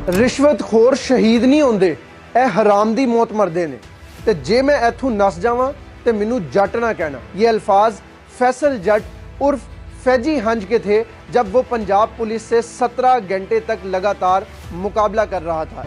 रिश्वतखोर शहीद नहीं होंदे, ए हराम दी मौत मरदे ने। ते जे मैं इथों नस जावां ते मैनू जट ना कहना। ये अल्फाज फैसल जट उर्फ फैजी हंज के थे जब वो पंजाब पुलिस से 17 घंटे तक लगातार मुकाबला कर रहा था।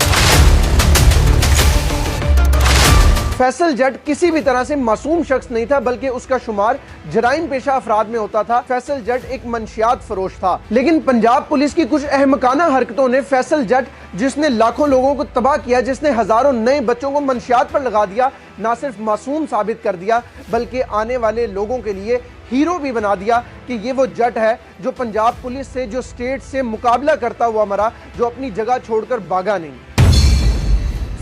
फैसल जट किसी भी तरह से मासूम शख्स नहीं था, बल्कि उसका शुमार जराइम पेशा अफराद में होता था। फैसल जट एक मंशियात फरोश था, लेकिन पंजाब पुलिस की कुछ अहमकाना हरकतों ने फैसल जट, जिसने लाखों लोगों को तबाह किया, जिसने हजारों नए बच्चों को मंशियात पर लगा दिया, ना सिर्फ मासूम साबित कर दिया बल्कि आने वाले लोगों के लिए हीरो भी बना दिया कि ये वो जट है जो पंजाब पुलिस से, जो स्टेट से मुकाबला करता हुआ मरा, जो अपनी जगह छोड़कर भागा नहीं।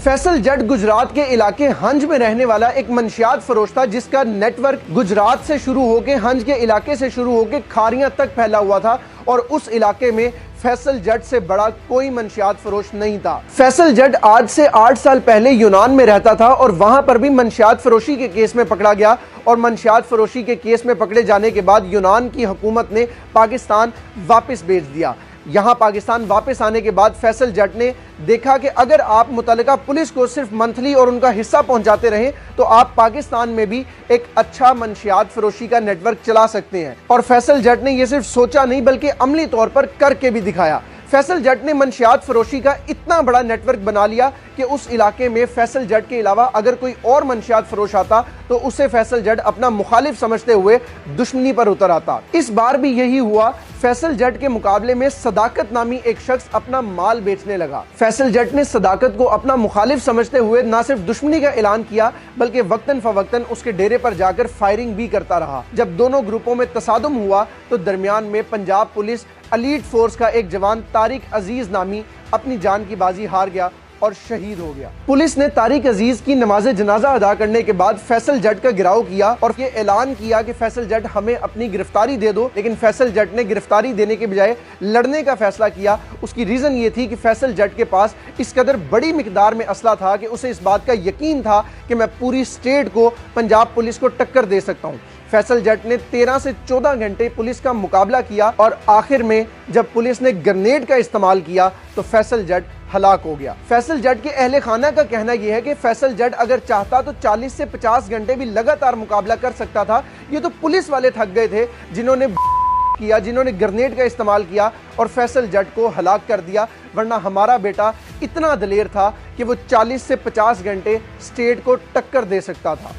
फैसल जट गुजरात के इलाके हंज में रहने वाला एक मंशियात फरोश था, जिसका नेटवर्क गुजरात से शुरू होकर हंज के इलाके से शुरू होकर खारियां तक फैला हुआ था, और उस इलाके में फैसल जट से बड़ा कोई मंशियात फरोश नहीं था। फैसल जट आज से 8 साल पहले यूनान में रहता था और वहां पर भी मंशियात फरोशी के केस में पकड़ा गया, और मंशियात फरोशी के केस में पकड़े जाने के बाद यूनान की हुकूमत ने पाकिस्तान वापस भेज दिया। यहाँ पाकिस्तान वापस आने के बाद फैसल जट ने देखा कि अगर आप मुतल्लिका पुलिस को सिर्फ मंथली और उनका हिस्सा पहुंचाते रहें तो आप पाकिस्तान में भी एक अच्छा मंशियात फरोशी का नेटवर्क चला सकते हैं। और फैसल जट ने यह सिर्फ सोचा नहीं बल्कि अमली तौर पर करके भी दिखाया। फैसल जट ने मंशियात फरोशी का इतना बड़ा नेटवर्क बना लिया कि उस इलाके में फैसल जट के अलावा अगर कोई और मंशियात फरोश आता तो उसे फैसल जट अपना मुखालिफ समझते हुए दुश्मनी पर उतर आता। इस बार भी यही हुआ। फैसल जट के मुकाबले में सदाकत नामी एक शख्स अपना माल बेचने लगा। फैसल जट ने सदाकत को अपना मुखालिफ समझते हुए न सिर्फ दुश्मनी का ऐलान किया बल्कि वक्तन फवक्तन उसके डेरे पर जाकर फायरिंग भी करता रहा। जब दोनों ग्रुपों में तसादुम हुआ तो दरमियान में पंजाब पुलिस एलीट फोर्स का एक जवान तारिक अजीज नामी अपनी जान की बाजी हार गया और शहीद हो गया। पुलिस ने तारिक अजीज की नमाज जनाजा अदा करने के बाद फैसल जट का गिराव किया और ये ऐलान किया कि फैसल जट हमें अपनी गिरफ्तारी दे दो, लेकिन फैसल जट ने गिरफ्तारी देने के बजाय लड़ने का फैसला किया। उसकी रीजन ये थी कि फैसल जट के पास इस कदर बड़ी मिकदार में असला था कि उसे इस बात का यकीन था कि मैं पूरी स्टेट को, पंजाब पुलिस को टक्कर दे सकता हूँ। फैसल जट ने 13 से 14 घंटे पुलिस का मुकाबला किया और आखिर में जब पुलिस ने ग्रेनेड का इस्तेमाल किया तो फैसल जट हलाक हो गया। फैसल जट के अहले खाना का कहना यह है कि फैसल जट अगर चाहता तो 40 से 50 घंटे भी लगातार मुकाबला कर सकता था। ये तो पुलिस वाले थक गए थे जिन्होंने किया, जिन्होंने ग्रेनेड का इस्तेमाल किया और फैसल जट को हलाक कर दिया, वरना हमारा बेटा इतना दलेर था कि वो 40 से 50 घंटे स्टेट को टक्कर दे सकता था।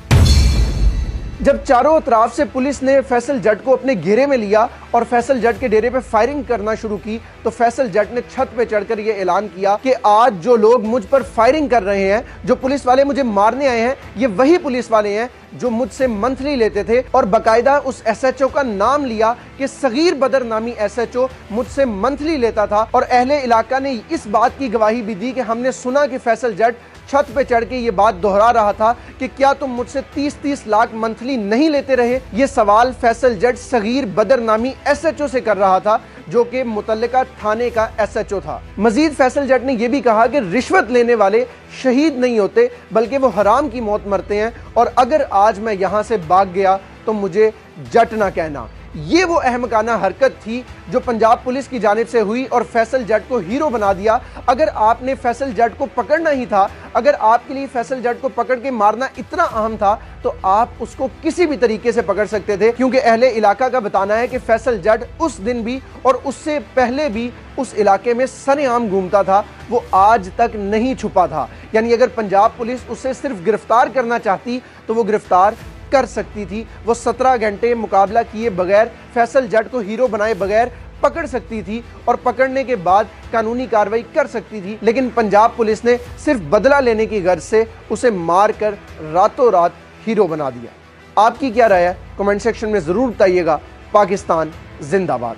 जब चारों तरफ से पुलिस ने फैसल जट को अपने घेरे में लिया और फैसल जट के डेरे पे फायरिंग करना शुरू की तो फैसल जट ने छत पे चढ़कर यह ऐलान किया कि आज जो लोग मुझ पर फायरिंग कर रहे हैं, जो पुलिस वाले मुझे मारने आए हैं, ये वही पुलिस वाले हैं जो मुझसे मंथली लेते थे। और बाकायदा उस एसएचओ का नाम लिया कि सगीर बदर नामी एसएचओ मुझसे मंथली लेता था। और अहले इलाका ने इस बात की गवाही भी दी कि हमने सुना कि फैसल जट छत पे चढ़ के ये बात दोहरा रहा था कि क्या तुम मुझसे 30-30 लाख मंथली नहीं लेते रहे। ये सवाल फैसल जट सगीर बदर नामी एसएचओ से कर रहा था जो कि मुतल्लिका थाने का एसएचओ था। मजीद फैसल जट ने यह भी कहा कि रिश्वत लेने वाले शहीद नहीं होते बल्कि वो हराम की मौत मरते हैं, और अगर आज मैं यहाँ से भाग गया तो मुझे जट ना कहना। ये वो अहमकाना हरकत थी जो पंजाब पुलिस की जानिब से हुई और फैसल जट को हीरो बना दिया। अगर आपने फैसल जट को पकड़ना ही था, अगर आपके लिए फैसल जट को पकड़ के मारना इतना अहम था तो आप उसको किसी भी तरीके से पकड़ सकते थे, क्योंकि अहले इलाका का बताना है कि फैसल जट उस दिन भी और उससे पहले भी उस इलाके में सरेआम घूमता था, वो आज तक नहीं छुपा था। यानी अगर पंजाब पुलिस उसे सिर्फ गिरफ्तार करना चाहती तो वो गिरफ्तार कर सकती थी। वो 17 घंटे मुकाबला किए बगैर, फैसल जट को हीरो बनाए बगैर पकड़ सकती थी और पकड़ने के बाद कानूनी कार्रवाई कर सकती थी, लेकिन पंजाब पुलिस ने सिर्फ बदला लेने की गर्ज से उसे मारकर रातों रात हीरो बना दिया। आपकी क्या राय है? कमेंट सेक्शन में ज़रूर बताइएगा। पाकिस्तान जिंदाबाद।